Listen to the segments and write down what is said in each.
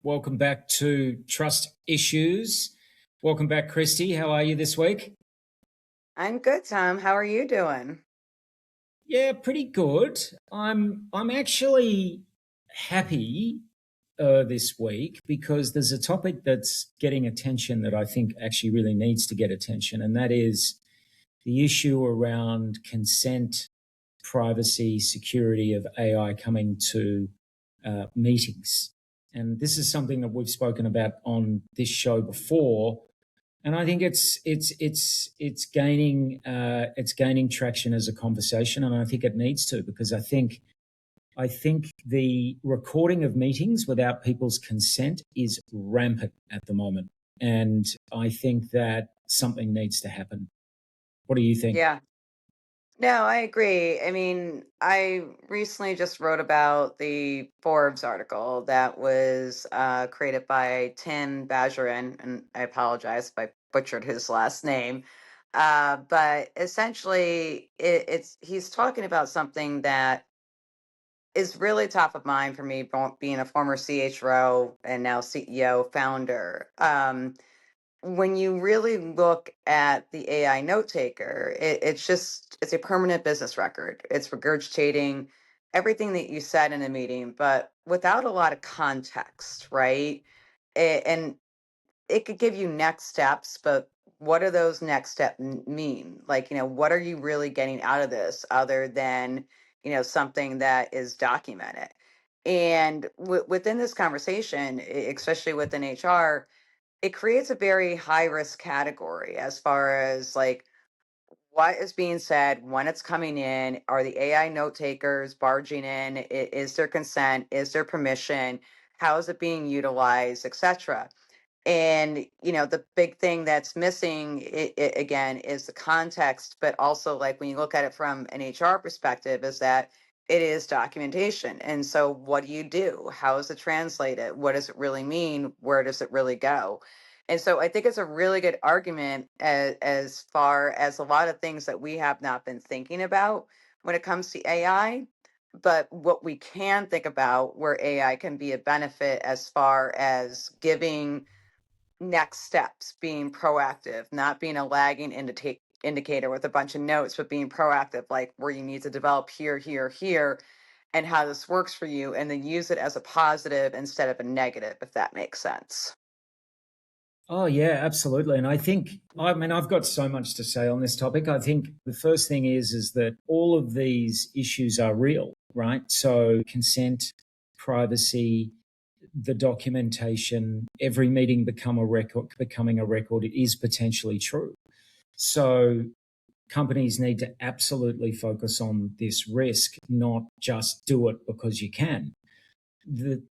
Welcome back to Trust Issues. Welcome back, Kristy. How are you this week? I'm good, Tom. How are you doing? Yeah, pretty good. I'm actually happy this week because there's a topic that's getting attention that I think actually really needs to get attention, and that is the issue around consent, privacy, security of AI coming to meetings. And this is something that we've spoken about on this show before, and I think it's gaining traction as a conversation, and I think it needs to, because I think the recording of meetings without people's consent is rampant at the moment, and I think that something needs to happen. What do you think? Yeah. No, I agree. I mean, I recently just wrote about the Forbes article that was created by Tim Bajarin, and I apologize if I butchered his last name. But essentially, it's he's talking about something that is really top of mind for me, being a former CHRO and now CEO founder. When you really look at the AI note taker, it's a permanent business record. It's regurgitating everything that you said in a meeting, but without a lot of context, right? And it could give you next steps, but what do those next steps mean? Like, what are you really getting out of this other than, something that is documented? And within this conversation, especially within HR, it creates a very high risk category as far as like what is being said, when it's coming in, are the AI note takers barging in, is there consent, is there permission, how is it being utilized, etc. And the big thing that's missing again is the context, but also like when you look at it from an HR perspective, is that it is documentation. And so what do you do? How is it translated? What does it really mean? Where does it really go? And so I think it's a really good argument as far as a lot of things that we have not been thinking about when it comes to AI. But what we can think about where AI can be a benefit as far as giving next steps, being proactive, not being a lagging indicator with a bunch of notes, but being proactive, like where you need to develop here, here, here, and how this works for you, and then use it as a positive instead of a negative, if that makes sense. Oh, yeah, absolutely. And I mean, I've got so much to say on this topic. I think the first thing is that all of these issues are real, right? So consent, privacy, the documentation, every meeting becoming a record is potentially true. So companies need to absolutely focus on this risk, not just do it because you can.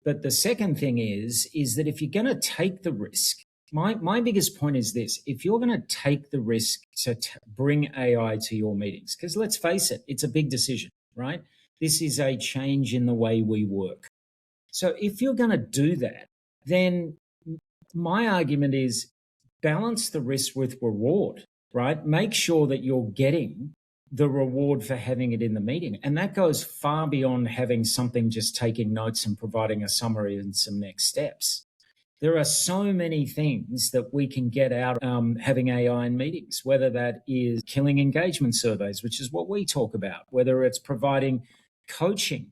But the second thing is that if you're going to take the risk, my biggest point is this: if you're going to take the risk to bring AI to your meetings, because let's face it, it's a big decision, right? This is a change in the way we work. So if you're going to do that, then my argument is balance the risk with reward, right? Make sure that you're getting the reward for having it in the meeting. And that goes far beyond having something just taking notes and providing a summary and some next steps. There are so many things that we can get out having AI in meetings, whether that is killing engagement surveys, which is what we talk about, whether it's providing coaching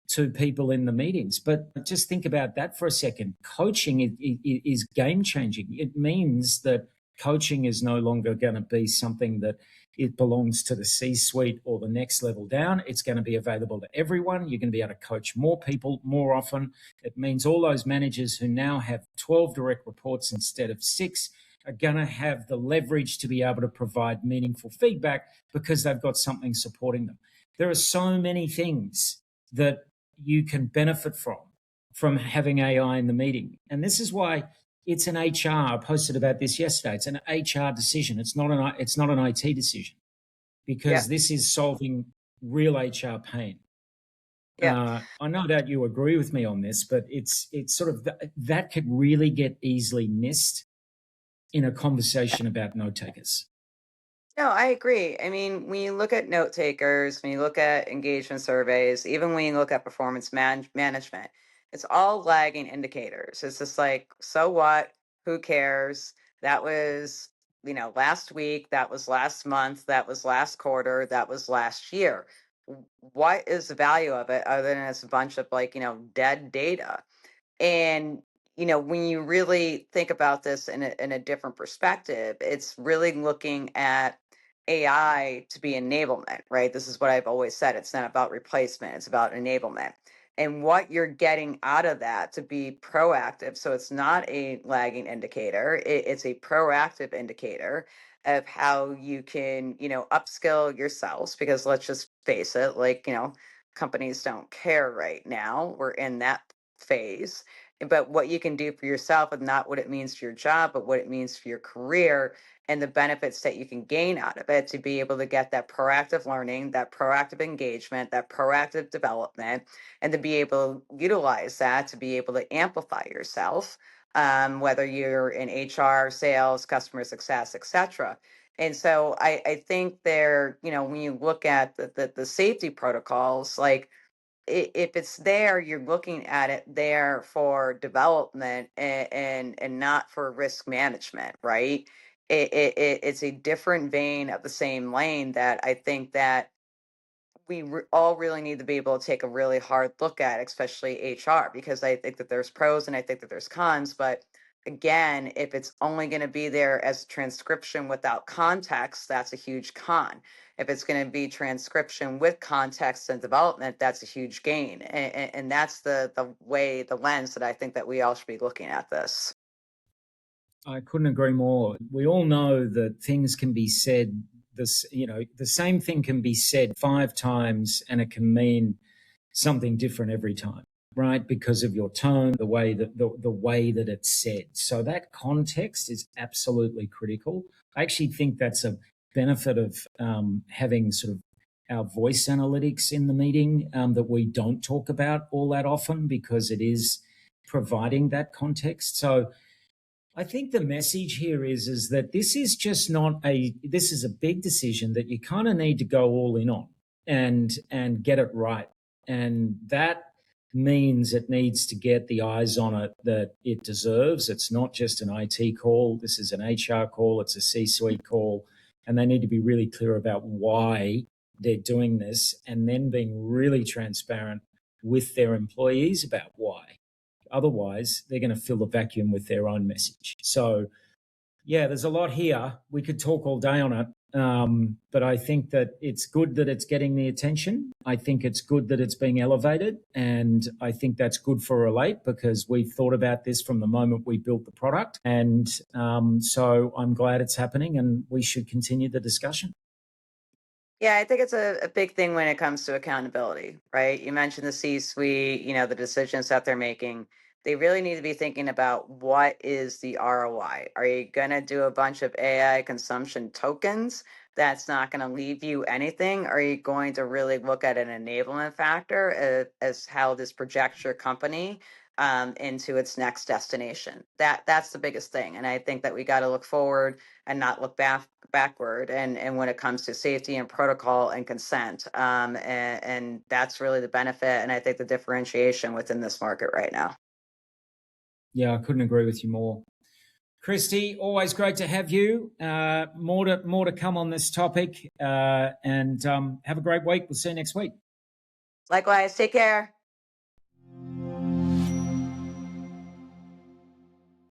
to people in the meetings. But just think about that for a second. Coaching is game changing. It means that coaching is no longer going to be something that it belongs to the C-suite or the next level down. It's going to be available to everyone. You're going to be able to coach more people more often. It means all those managers who now have 12 direct reports instead of 6 are going to have the leverage to be able to provide meaningful feedback because they've got something supporting them. There are so many things that you can benefit from having AI in the meeting. And this is why it's an HR. I posted about this yesterday. It's an HR decision. It's not an IT decision, Yeah. because this is solving real HR pain. Yeah. I know that you agree with me on this, but it's sort of that could really get easily missed in a conversation about note takers. No, I agree. I mean, when you look at note takers, when you look at engagement surveys, even when you look at performance management, It's all lagging indicators. It's just like, so what? Who cares? That was, last week, that was last month, that was last quarter, that was last year. What is the value of it other than it's a bunch of like, dead data? And when you really think about this in a different perspective, it's really looking at AI to be enablement, right? This is what I've always said. It's not about replacement, it's about enablement. And what you're getting out of that to be proactive. So it's not a lagging indicator, it's a proactive indicator of how you can, upskill yourselves. Because let's just face it, like, companies don't care right now. We're in that phase, but what you can do for yourself, and not what it means for your job, but what it means for your career and the benefits that you can gain out of it, to be able to get that proactive learning, that proactive engagement, that proactive development, and to be able to utilize that to be able to amplify yourself, whether you're in HR, sales, customer success, etc. And so I think there, when you look at the safety protocols, like, if it's there, you're looking at it there for development, and not for risk management, right? It's a different vein of the same lane that I think that all really need to be able to take a really hard look at, especially HR, because I think that there's pros and I think that there's cons. But again, if it's only going to be there as transcription without context, that's a huge con. If it's going to be transcription with context and development, that's a huge gain. And that's the lens that I think that we all should be looking at this. I couldn't agree more. We all know that things can be said, the same thing can be said 5 times and it can mean something different every time, right? Because of your tone, the way that it's said. So that context is absolutely critical. I actually think that's a benefit of having sort of our voice analytics in the meeting, that we don't talk about all that often, because it is providing that context. So I think the message here is that this is just not this is a big decision that you kind of need to go all in on and get it right. And that means it needs to get the eyes on it that it deserves. It's not just an IT call. This is an HR call. It's a C-suite call. And they need to be really clear about why they're doing this, and then being really transparent with their employees about why. Otherwise, they're going to fill the vacuum with their own message. So, yeah, there's a lot here. We could talk all day on it. But I think that it's good that it's getting the attention. I think it's good that it's being elevated. And I think that's good for Relate, because we've thought about this from the moment we built the product. And so I'm glad it's happening, and we should continue the discussion. Yeah, I think it's a big thing when it comes to accountability, right? You mentioned the C-suite, the decisions that they're making. They really need to be thinking about, what is the ROI? Are you going to do a bunch of AI consumption tokens that's not going to leave you anything? Are you going to really look at an enablement factor as how this projects your company into its next destination? That's the biggest thing. And I think that we got to look forward and not look backward, and when it comes to safety and protocol and consent, and that's really the benefit, and I think the differentiation within this market right now. Yeah, I couldn't agree with you more. Kristy, always great to have you. More to come on this topic, and have a great week. We'll see you next week. Likewise, take care.